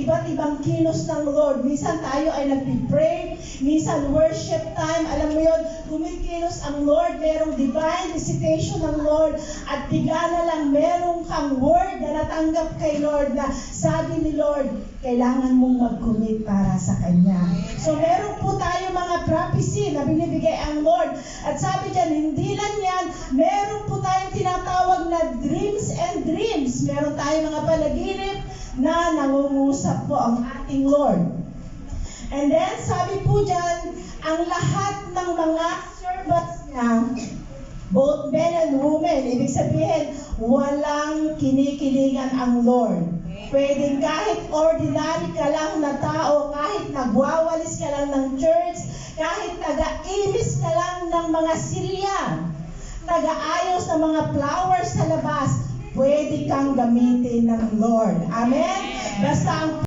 iba't ibang kilos ng Lord. Minsan tayo ay nagpipray, minsan worship time, alam mo yun, kumikilos ang Lord, merong divine visitation ng Lord, at bigla na lang merong kang word na natanggap kay Lord na sabi ni Lord, kailangan mong mag-commit para sa Kanya. So meron po tayo mga prophecy na binibigay ang Lord. At sabi dyan, hindi lang yan, meron po tayong tinatawag na dreams and dreams. Meron tayong mga panaginip na nangungusap po ang ating Lord. And then sabi po dyan, ang lahat ng mga servants niya, both men and women, ibig sabihin, walang kinikilingan ang Lord. Pwedeng kahit ordinary ka lang na tao, kahit nagwawalis ka lang ng church, kahit taga-imis ka lang ng mga silya, taga-ayos ng mga flowers sa labas, pwede kang gamitin ng Lord. Amen? Basta ang